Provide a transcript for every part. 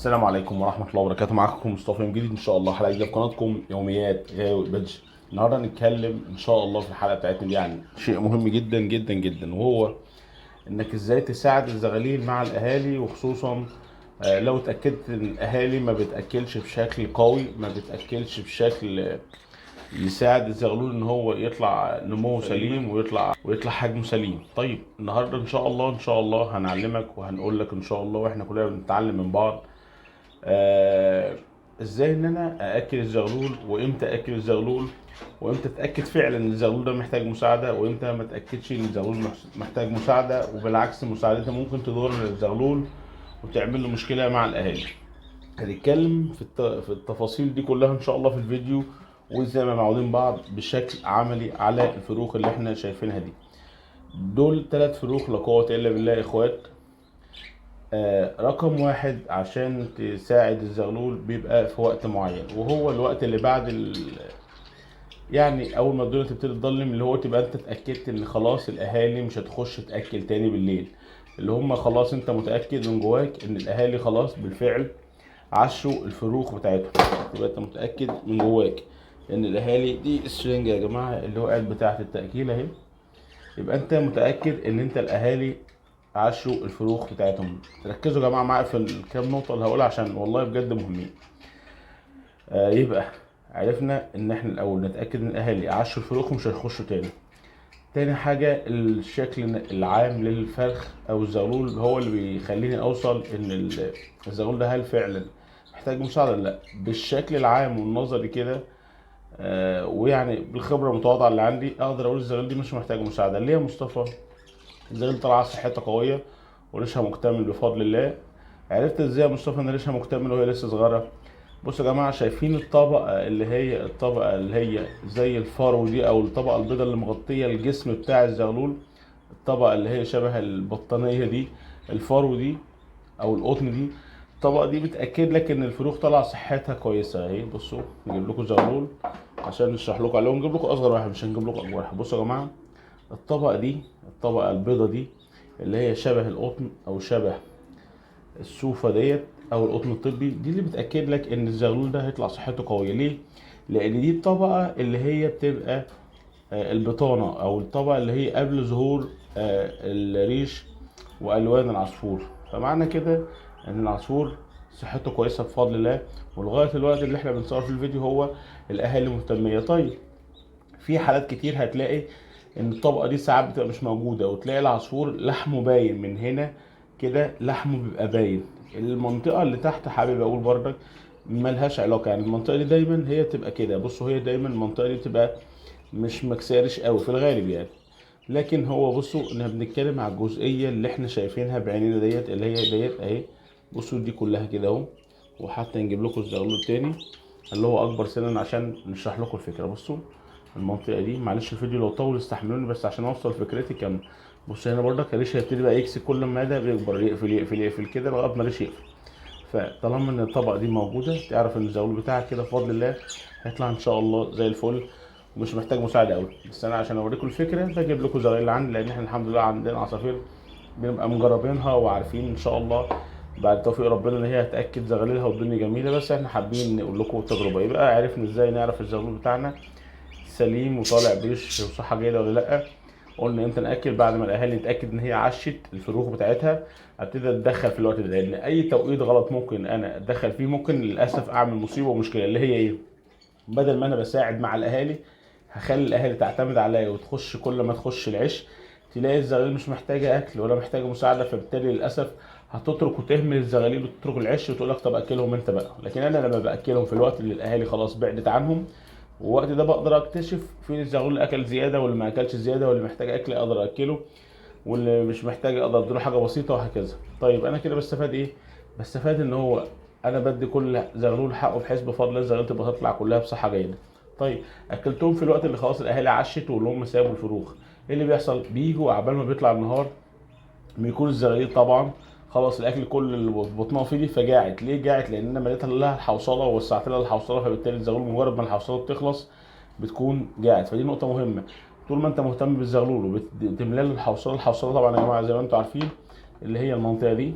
السلام عليكم ورحمة الله وبركاته. معاكم مصطفى من جديد ان شاء الله، حلقة جديدة في قناتكم يوميات غاوي بادج. النهارده هنتكلم ان شاء الله في الحلقة بتاعتنا دي عن شيء مهم جدا جدا جدا، وهو انك ازاي تساعد الزغاليل مع الاهالي، وخصوصا لو اتأكدت ان الاهالي ما بتأكلش بشكل قوي، ما بتأكلش بشكل يساعد الزغلول ان هو يطلع نموه سليم ويطلع حجمه سليم. طيب النهارده ان شاء الله هنعلمك وهنقول لك ان شاء الله، واحنا كلنا بنتعلم من بعض آه ازاي ان انا ااكل الزغلول، وامتى اكل الزغلول، وامتى اتاكد فعلا ان الزغلول ده محتاج مساعده، وامتى ما اتاكدش ان الزغلول محتاج مساعده، وبالعكس مساعدتها ممكن تضر الزغلول وتعمل له مشكله مع الاهالي. هنتكلم في التفاصيل دي كلها ان شاء الله في الفيديو، وازاي ما نعودين بعض بشكل عملي على الفروخ اللي احنا شايفينها دي. دول 3 فروخ لا قوه الا بالله يا اخوات. رقم واحد، عشان تساعد الزغلول بيبقى في وقت معين، وهو الوقت اللي بعد يعني اول ما الدنيا تبتدي تضلم، اللي هو تبقى انت اتاكدت ان خلاص الاهالي مش هتخش تاكل تاني بالليل، اللي هم خلاص انت متاكد من جواك ان الاهالي خلاص بالفعل عشوا الفروخ بتاعتهم. تبقى انت متاكد من جواك ان الاهالي دي السرنجه يا جماعه اللي هو قاعد بتاعه التاكيل اهي. يبقى انت متاكد ان انت الاهالي عاشوا الفروخ بتاعتهم. ركزوا يا جماعه معايا في الكام نقطه اللي هقولها عشان والله بجد مهمين. يبقى عرفنا ان احنا الاول نتاكد ان الاهالي عاشوا الفروخ ومش هيخشوا تاني. تاني حاجه، الشكل العام للفرخ او الزغلول هو اللي بيخليني اوصل ان الزغلول ده هل فعلا محتاج مساعده ولا لا. بالشكل العام والنظري كده ويعني بالخبره المتواضعه اللي عندي اقدر اقول الزغلول دي مش محتاج مساعده. ليه يا مصطفى؟ الزغلول طلع صحتها قويه وريشها مكتمل بفضل الله. عرفت ازاي يا مصطفى ان ريشها مكتمل وهي لسه صغيره؟ بصوا يا جماعه، شايفين الطبقه اللي هي زي الفرو دي، او الطبقه البيضاء اللي مغطيه الجسم بتاع الزغلول، الطبقه اللي هي شبه البطانيه دي، الفرو دي او القطن دي، الطبقه دي بتاكد لك ان الفروخ طالعه صحتها كويسه اهي. بصوا نجيب لكم زغلول عشان نشرح لكم عليهم، نجيب لكم اصغر واحد مش هنجيب لكم اكبر واحد. بصوا يا جماعه، الطبقه دي، الطبقه البيضاء دي اللي هي شبه القطن او شبه الصوفه ديت او القطن الطبي، دي اللي بتاكد لك ان الزغلول ده هيطلع صحته قويه. ليه؟ لان دي الطبقه اللي هي بتبقى البطانه، او الطبقه اللي هي قبل ظهور الريش والوان العصفور. فمعنى كده ان العصفور صحته كويسه بفضل الله، ولغايه الوقت اللي احنا بنصور في الفيديو هو الاهالي مهتميه. طيب في حالات كتير هتلاقي ان الطبقه دي ساعات بتبقى مش موجوده، وتلاقي العصفور لحمه باين من هنا كده، لحمه بيبقى باين. المنطقه اللي تحت حابب اقول برضك ملهاش علاقه، يعني المنطقه دي دايما هي تبقى كده. بصوا هي دايما المنطقه دي تبقى مش مكسارش قوي في الغالب يعني. لكن هو بصوا احنا بنتكلم على الجزئيه اللي احنا شايفينها بعينينا ديت، اللي هي ديت اهي. بصوا دي كلها كده اهو. وحتى نجيب لكم الزغلول التاني اللي هو اكبر سنا عشان نشرح لكم الفكره. بصوا المنطقه دي، معلش الفيديو لو طول استحملوني بس عشان اوصل فكرتي كامله. بص هنا برضك الريش هيبتدي بقى يكسي، كل ما ده بيكبر يقفل يقفل يقفل كده لغايه ما الريش يقفل. فطالما ان الطبقه دي موجوده تعرف ان الزغلول بتاعك كده بفضل الله هيطلع ان شاء الله زي الفل، ومش محتاج مساعده قوي. بس انا عشان اوريكم الفكره بجيب لكم زغاليل اللي عندي، لان احنا الحمد لله عندنا عصافير بنبقى مجربينها وعارفين ان شاء الله بعد توفيق ربنا ان هي هتاكد زغاليلها والدنيا جميله. بس احنا حابين نقول لكم التجربه، يبقى عرفنا ازاي نعرف الزغلول بتاعنا سليم وطالع بريش وصحه جيده ولا لا. قلنا امتى ناكل؟ بعد ما الاهالي تتاكد ان هي عشت الفروخ بتاعتها. ابتدي اتدخل في الوقت ده، لان اي توقيت غلط ممكن انا اتدخل فيه ممكن للاسف اعمل مصيبه ومشكله. اللي هي ايه؟ بدل ما انا بساعد مع الاهالي هخلي الاهالي تعتمد عليا، وتخش كل ما تخش العش تلاقي الزغاليل مش محتاجه اكل ولا محتاجه مساعده، فبالتالي للاسف هتترك وتهمل الزغاليل وتترك العش وتقول لك طب اكلهم انت بقى. لكن انا لما باكلهم في الوقت اللي الاهالي خلاص بعدت عنهم، والوقت ده بقدر اكتشف فين الزغلول اللي اكل زياده واللي ما اكلش زياده، واللي محتاج اكل اقدر اكله، واللي مش محتاج اقدر اديله حاجه بسيطه وهكذا. طيب انا كده بستفاد ايه؟ بستفاد ان هو انا بدي كل زغلول حقه، بحيث بفضل الله الزغلول تبقى تطلع كلها بصحه جيده. طيب اكلتهم في الوقت اللي خلاص الاهالي عشت واللي هم سابوا الفروخ، ايه اللي بيحصل؟ بيجوا عبال ما بيطلع النهار بيكون الزغاليل طبعا خلاص الاكل كل اللي في بطنها فيه دي، فجاعت. ليه جاعت؟ لان انا مليت لها الحوصله ووسعت لها الحوصله، فبالتالي الزغلول مجرد ما الحوصله بتخلص بتكون جاعت. فدي نقطه مهمه. طول ما انت مهتم بالزغلول وبتملى له الحوصله، الحوصله طبعا يا جماعه زي ما انتم عارفين اللي هي المنطقه دي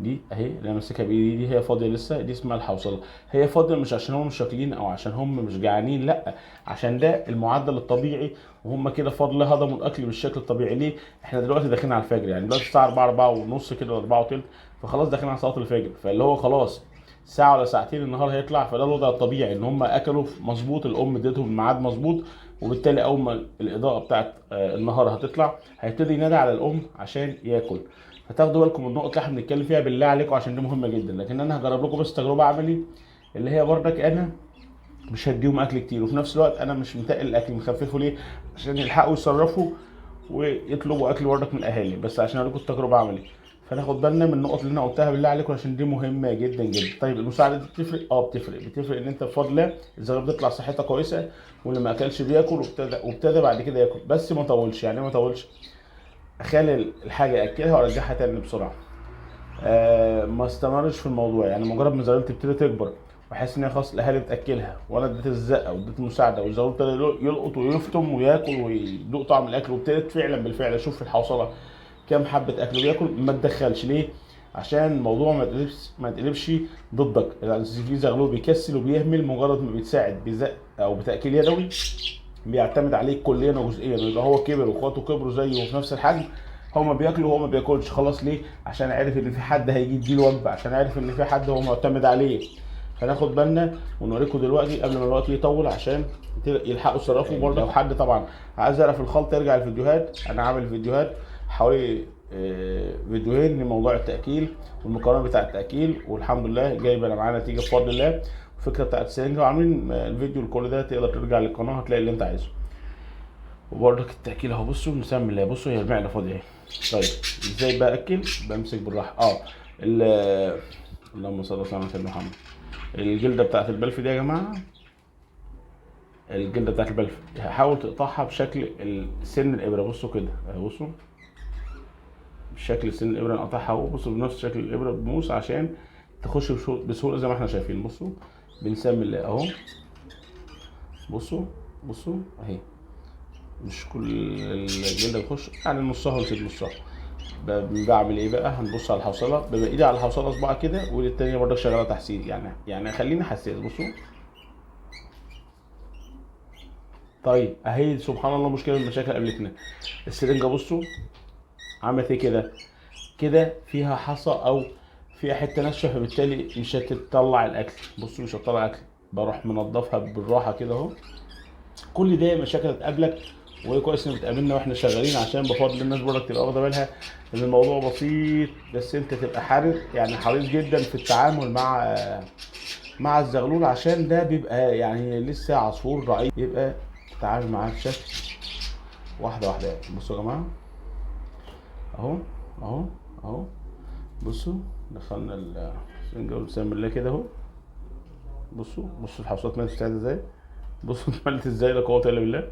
دي اهي اللي انا ماسكها بايدي دي هي فاضيه لسه، دي اسمها الحوصله. هي فاضيه مش عشان هم مش واكلين او عشان هم مش جعانين، لا، عشان ده المعدل الطبيعي، وهم كده فضل الله هضموا الاكل بالشكل الطبيعي. ليه؟ احنا دلوقتي داخلين على الفجر، يعني دلوقتي الساعه 4 4 ونص كده، 4 وثلث، فخلاص داخلين على صلاه الفجر، فاللي هو خلاص ساعه ولا ساعتين النهار هيطلع. فده الوضع الطبيعي ان هم اكلوا مظبوط، الام اديتهم الميعاد مظبوط، وبالتالي اول ما الاضاءه بتاعت النهار هتطلع هيبتدي ينادي على الام عشان ياكل. فتاخدوا بالكم من النقطه اللي احنا بنتكلم فيها بالله عليكم، عشان دي مهمه جدا. لكن انا هجرب لكم بس تجربه عملي، اللي هي بردك انا مش هديهم اكل كتير، وفي نفس الوقت انا مش متقل الاكل، مخففه. ليه؟ عشان يلحقوا يصرفوا ويطلبوا اكل بردك من الاهالي، بس عشان اوريكم التجربه عملي. فناخد بالنا من النقط اللي انا قلتها بالله عليكم، عشان دي مهمه جدا جدا. طيب المساعده دي بتفرق؟ بتفرق ان انت بفضل الله الزغلول بيطلع صحتها كويسه، واللي ما اكلش بياكل، وابتدى بعد كده ياكل، بس ما طولش. يعني ما طولش، اخلي الحاجه اكلها وارجعها تاني بسرعه. ما استمرش في الموضوع. يعني مجرد ما الزغلول تبتدي تكبر واحس ان هي خلاص الاهالي بتاكلها، وانا اديت الزقه واديت المساعده، والزغلول ابتدى يلقط ويفطم وياكل ويدوق طعم الاكل، وابتدت فعلا بالفعل اشوف في الحوصله كام حبه اكل بياكل، ما تدخلش. ليه؟ عشان الموضوع ما يتقلبش ضدك. يعني في زغلول بيكسل وبيهمل، مجرد ما بيتساعد بزق او بتاكيل يدوي بيعتمد عليك كليا وجزئيا، يبقى هو كبر واخواته كبروا زيه وفي نفس الحجم، هو ما بياكل وهو ما بياكلش. خلاص ليه؟ عشان عارف ان في حد هيجي يديله وجبه، عشان عارف ان في حد هو معتمد عليه. فناخد بالنا ونوريكم دلوقتي قبل ما الوقت يطول، عشان يلحقوا يصرفوا برضه. لو حد طبعا عايز يعرف الخلط يرجع الفيديوهات، انا عامل فيديوهات حوالي فيديوهين لموضوع التاكيل والمكونات بتاع التاكيل، والحمد لله جايبه انا معايا نتيجه بفضل الله. الفكره بتاعت السرنجه، وعاملين الفيديو لكل ده، تقدر ترجع للقناه هتلاقي اللي انت عايزه. وبرضك التاكيل اهو، بصوا بنسمي الله، بصوا هي المعده فاضيه اهي. طيب ازاي بقى اكل؟ بمسك بالراحه. اللهم صل وسلم على سيدنا محمد. الجلده بتاعت البلف دي يا جماعه، الجلده بتاعت البلف حاول تقطعها بشكل سن الابره. بصوا كده اهي، بصوا بشكل سن الابره نقطعها اهو. بصوا بنفس شكل الابره بموس عشان تخش بسهوله زي ما احنا شايفين. بصوا بنسمي الله اهو، بصوا اهي، مش كل الجلده بتخش، يعني نصها ونسيب نصها. بعمل ايه بقى؟ هنبص على الحوصله، ببقى ايدي على الحوصله اصبعها كده، وايدي التانيه برضك شغاله تحسيس، يعني خليني حساس. بصوا طيب اهي، سبحان الله، مشكله من المشاكل قابلتنا السرنجه. بصوا عملت ايه كده؟ كده فيها حصى او فيها حته ناشفه، فبالتالي مش هتطلع الاكل. بصوا مش هتطلع الاكل، بروح منضفها بالراحه كده اهو. كل دي مشاكل هتقابلك، وكويس ان بتقابلنا واحنا شغالين، عشان بفضل الناس برضك تبقى واخده بالها ان الموضوع بسيط، بس انت تبقى حريص، يعني حريص جدا في التعامل مع الزغلول، عشان ده بيبقى يعني لسه عصفور ضعيف، يبقى تتعامل معاه بشكل واحده واحده. بصوا يا جماعه اهو، اهو اهو، بصوا دخلنا السنجه بسم الله كده اهو. بصوا الحصوات مالت بتاعتها ازاي، بصوا اتملت ازاي، لا قوه الا بالله.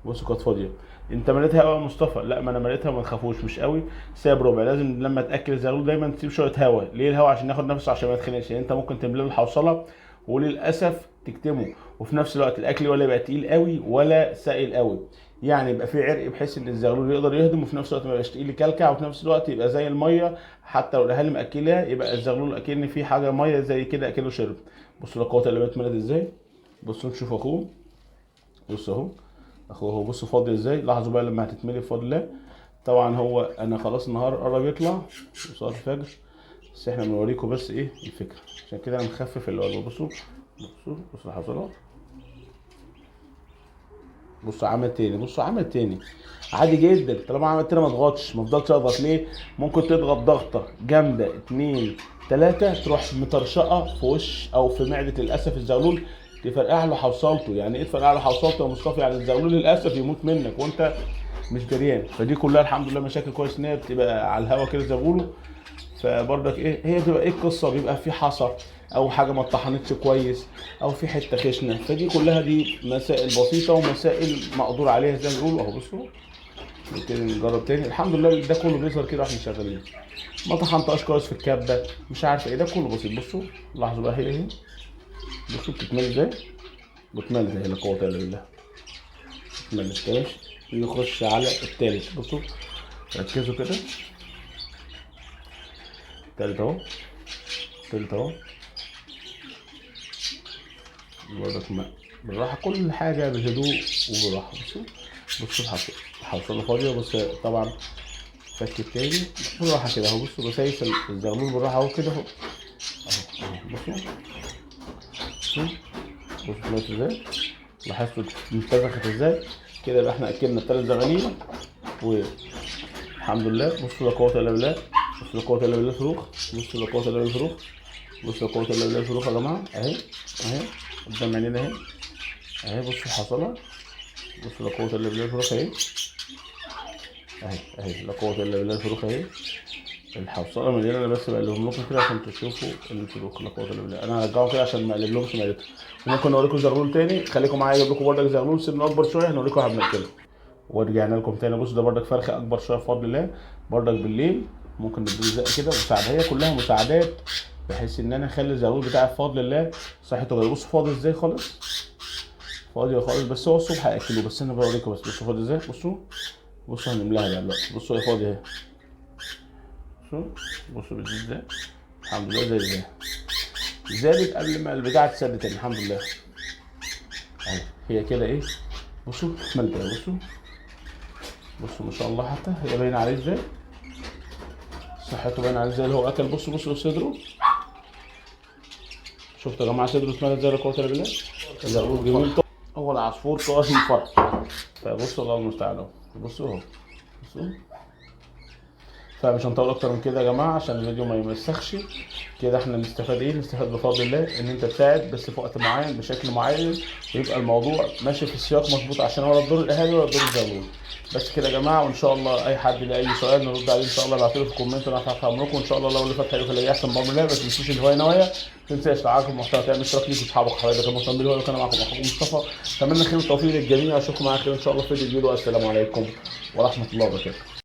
بصوا كانت فاضيه. انت مليتها قوي يا مصطفى؟ لا، ما انا مليتها، ما تخافوش، مش قوي، سايب ربع. لازم لما تاكل الزغلول دايما تسيب شويه هواء. ليه الهواء؟ عشان ياخد نفسه، عشان ما يتخنقش. يعني انت ممكن تملي له الحوصله وللاسف تكتمه، وفي نفس الوقت الاكل ولا يبقى تقيل قوي ولا سائل قوي، يعني يبقى في عرق بحيث ان الزغلول يقدر يهضم، وفي نفس الوقت ما يبقاش تقيل يكلكع، وفي نفس الوقت يبقى زي الميه. حتى لو الاهالي ماكلاه يبقى الزغلول اكن في حاجه ميه زي كده اكنه شرب. بصوا القوه اللي اتملت ازاي. بصوا نشوف اخوه، بصوا اهو اهو، بصوا فاضي ازاي. لاحظوا بقى لما هتتملي بفضل الله. طبعا هو انا خلاص النهار قرب يطلع وصلاه الفجر، بس احنا بنوريكم بس ايه الفكره، عشان كده انا مخفف الوجبه. بصوا الحصلات. بصوا عمل تاني عادي جدا. طالما عمل تاني ما تضغطش، ما تفضلش اضغط. ليه؟ ممكن تضغط ضغطه جامده 2 3 تروح مطرشقه في وش او في معده للاسف الزغلول، تفرقع له حوصلته. يعني ايه تفرقع له حوصلته يا مصطفى؟ يعني الزغلول للاسف يموت منك وانت مش دريان. فدي كلها الحمد لله مشاكل كويس ان هي بتبقى على الهوا كده زي ما بيقولوا. فبرضك ايه هي بتبقى ايه القصه؟ بيبقى في حصى او حاجه ما اتطحنتش كويس او في حته خشنه. فدي كلها دي مسائل بسيطه ومسائل مقدور عليها زي ما بيقولوا اهو. بصوا نبتدي نجرب تاني. الحمد لله ده كله بيظهر كده واحنا شغالين. ما طحنتهاش كويس في الكبه، مش عارف ايه، ده كله بسيط. بصوا لاحظوا بقى هي ايه، بصوا بتتملي ازاي، بتملي زي لا قوه الا بالله. بتملي كده. نخش على التالت. بصوا ركزوا كده. تالت اهو، تالت اهو. برضك بالراحة، كل حاجة بهدوء وبالراحة. بصوا الحصالة فاضية. بص طبعا فك التاني بالراحة كده اهو. بصوا بسايس الزغلول بالراحة اهو كده اهو اهو. بصوا طلعت ازاي، لاحظتوا انتفخت ازاي كده. يبقى احنا اكلنا التلات زغاليل والحمد لله. بصوا لا قوة الا بالله، بصوا لا قوة الا بالله الفروخ، بصوا لا قوة الا بالله الفروخ، بصوا لا قوة الا بالله الفروخ يا جماعة اهي اهي قدام عينينا اهي اهي. بصوا الحصالة، بصوا لا قوة الا بالله الفروخ اهي اهي لا قوة الا بالله الفروخ اهي. الحوصله مليانه. انا بس بقلبهم لكم كده عشان تشوفوا الفروخ. لا قوه الا بالله. انا هرجعهم كده عشان ما اقلبلهمش معدتهم. وممكن اوريكم زغلول تاني، خليكم معايا اجيب لكم بردك زغلول سن اكبر شويه هنوريكم احنا بناكله. ورجعنا لكم تاني. بصوا ده بردك فرخه اكبر شويه بفضل الله. بردك بالليل ممكن نديله زق كده مساعده، هي كلها مساعدات بحيث ان انا اخلي الزغلول بتاعي بفضل الله صحته غير. بصوا فاضي ازاي خالص، فاضي خالص. بس هو الصبح هاكله، بس انا بوريكم بس. بصوا فاضي ازاي، بصوا هنملاها بقى دلوقتي. بصوا هي فاضيه اهي. بصوا بتزيد ازاي الحمد لله. ازاي زادت قبل ما البتاعه تسد تاني الحمد لله اهي. هي كده ايه، بصوا ملكه. بصوا ما شاء الله، حتى هي باينه عليه ازاي، صحته باينه عليه ازاي اللي هو اكل. بصوا صدره، شفتوا يا جماعه صدره اتملت ازاي. لا قوه الا بالله. زغلول جميل. هو العصفور طائر من الفرح. فبصوا الله المستعان اهو. بصوا اهو، بصوا. فمش هنطول اكتر من كده يا جماعه عشان الفيديو ما يمسخش. كده احنا نستفاد ايه، نستفاد بفضل الله ان انت تساعد بس في وقت معين بشكل معين، ويبقى الموضوع ماشي في السياق مظبوط عشان ولا تضر الاهالي ولا تضر الزغلول. بس كده يا جماعه. وان شاء الله اي حد ليه اي سؤال نرد عليه ان شاء الله. ابعتوا لي في الكومنت وانا هفتح امركم ان شاء الله. لو اللي فات حلو خليه احسن بامر الله. بس ما تنسوش الهوايه نوايا، ما تنساش تعاقب المحتوى، تعمل اشتراك ليك واصحابك وحبايبك المهتمين بالهوايه. وكان معكم اخوكم مصطفى. اتمنى خير والتوفيق للجميع. اشوفكم على خير ان شاء الله في فيديو جديد. والسلام عليكم ورحمه الله وبركاته.